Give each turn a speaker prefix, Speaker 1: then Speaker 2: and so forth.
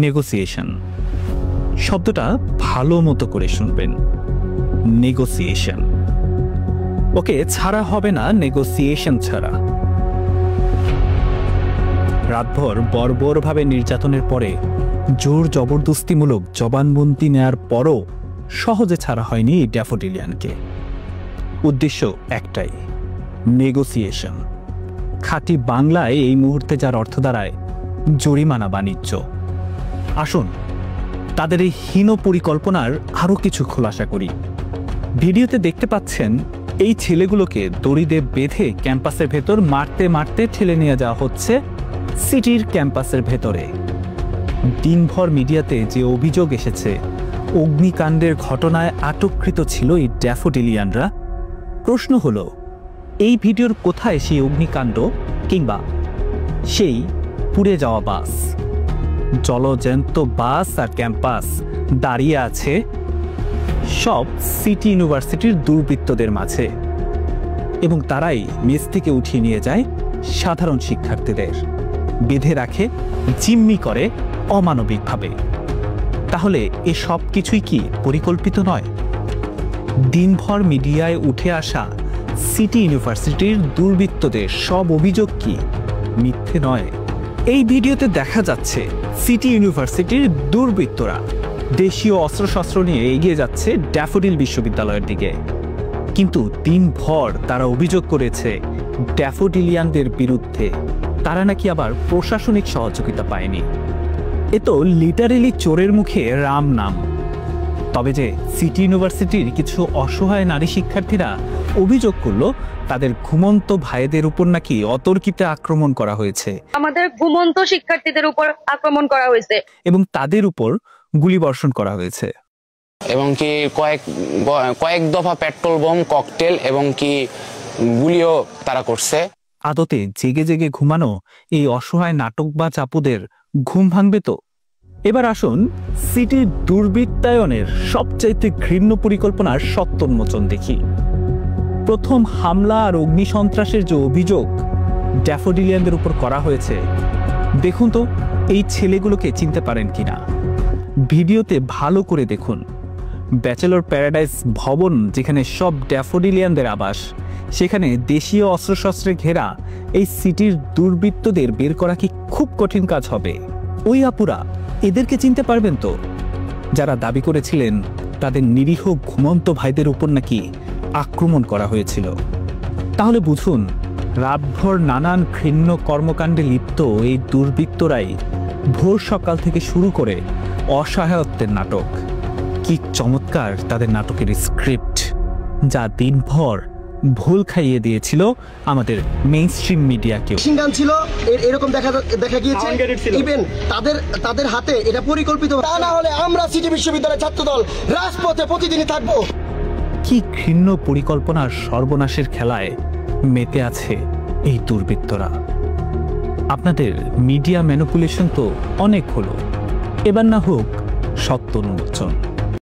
Speaker 1: Negotiation শব্দটা ভালো মতো করে শুনবেন। নেগোসিয়েশন, ওকে ছাড়া হবে না, নেগোসিয়েশন ছাড়া। রাতভর বর্বরভাবে নির্যাতনের পরে জোর জবরদস্তিমূলক জবানবন্দি নেয়ার পরও সহজে ছাড়া হয়নি এই ড্যাফোডিলিয়ানকে। উদ্দেশ্য একটাই, নেগোসিয়েশন। খাঁটি বাংলায় এই মুহূর্তে যার অর্থ দাঁড়ায় জরিমানা বাণিজ্য। আসুন তাদের এই হীন পরিকল্পনার আরও কিছু খোলাসা করি। ভিডিওতে দেখতে পাচ্ছেন এই ছেলেগুলোকে দড়িতে বেঁধে ক্যাম্পাসের ভেতর মারতে মারতে ঠেলে নিয়ে যাওয়া হচ্ছে সিটির ক্যাম্পাসের ভেতরে। দিনভর মিডিয়াতে যে অভিযোগ এসেছে অগ্নিকাণ্ডের ঘটনায় আটককৃত ছিল এই ড্যাফোডিলিয়ানরা, প্রশ্ন হলো এই ভিডিওর কোথায় সেই অগ্নিকাণ্ড কিংবা সেই পুড়ে যাওয়া বাস? জলজ্যান্ত বাস আর ক্যাম্পাস দাঁড়িয়ে আছে সব সিটি ইউনিভার্সিটির দুর্বৃত্তদের মাঝে, এবং তারাই মেস থেকে উঠিয়ে নিয়ে যায় সাধারণ শিক্ষার্থীদের, বেঁধে রাখে, জিম্মি করে অমানবিকভাবে। তাহলে এ সব কিছুই কি পরিকল্পিত নয়? দিনভর মিডিয়ায় উঠে আসা সিটি ইউনিভার্সিটির দুর্বৃত্তদের সব অভিযোগ কি মিথ্যে নয়? এই ভিডিওতে দেখা যাচ্ছে সিটি ইউনিভার্সিটির দুর্বৃত্তরা দেশীয় অস্ত্রশস্ত্র নিয়ে এগিয়ে যাচ্ছে ড্যাফোডিল বিশ্ববিদ্যালয়ের দিকে, কিন্তু দিনভর তারা অভিযোগ করেছে ড্যাফোডিলিয়ানদের বিরুদ্ধে তারা নাকি আবার প্রশাসনিক সহযোগিতা পায়নি। এ তো লিটারেলি চোরের মুখে রাম নাম। তবে যে সিটি ইউনিভার্সিটির কিছু অসহায় নারী শিক্ষার্থীরা অভিযোগ করলো তাদের ঘুমন্ত ভাইদের উপর নাকি অতর্কিতে আক্রমণ করা হয়েছে,
Speaker 2: আমাদের ঘুমন্ত শিক্ষার্থীদের উপর আক্রমণ করা হয়েছে
Speaker 1: এবং তাদের উপর গুলিবর্ষণ করা হয়েছে,
Speaker 3: এবং কি কয়েক দফা পেট্রোল বোম, ককটেল এবং কি গুলিও তারা করছে।
Speaker 1: আদতে জেগে জেগে ঘুমানো এই অসহায় নাটকবাজ আপুদের ঘুম ভাঙবে তো? এবার আসুন সিটির দুর্বৃত্তায়নের সবচাইতে ঘৃণ্য পরিকল্পনার সত্যোন্মোচন দেখি। প্রথম হামলা আর অগ্নিসন্ত্রাসের যে অভিযোগ ড্যাফোডিলিয়ানদের উপর করা হয়েছে, দেখুন তো এই ছেলেগুলোকে চিনতে পারেন কিনা। ভিডিওতে ভালো করে দেখুন। ব্যাচেলর প্যারাডাইস ভবন যেখানে সব ড্যাফোডিলিয়ানদের আবাস, সেখানে দেশীয় অস্ত্রশস্ত্রে ঘেরা এই সিটির দুর্বৃত্তদের বের করা কি খুব কঠিন কাজ হবে? ওই আপুরা এদেরকে চিনতে পারবেন তো, যারা দাবি করেছিলেন তাদের নিরীহ ঘুমন্ত ভাইদের উপর নাকি আক্রমণ করা হয়েছিল? তাহলে বুঝুন রাতভর নানান ঘৃণ্য কর্মকাণ্ডে লিপ্ত এই দুর্বৃত্তরাই ভোর সকাল থেকে শুরু করে অসহায়ত্বের নাটক। কি চমৎকার তাদের নাটকের স্ক্রিপ্ট, যা দিনভর ভুল খাইয়ে দিয়েছিল আমাদের মেইনস্ট্রিম মিডিয়াকেও।
Speaker 4: সিঙ্গান ছিল এরকম দেখা গিয়েছে, ইভেন তাদের হাতে এটা পরিকল্পিত। তা না হলে আমরা সিটি বিশ্ববিদ্যালয়ের ছাত্রদল রাজপথে প্রতিদিনই থাকবো।
Speaker 1: কি ঘৃণ্য পরিকল্পনার সর্বনাশের খেলায় মেতে আছে এই দুর্বৃত্তরা। আপনাদের মিডিয়া ম্যানিপুলেশন তো অনেক হলো, এবার না হোক সত্য উন্মোচন।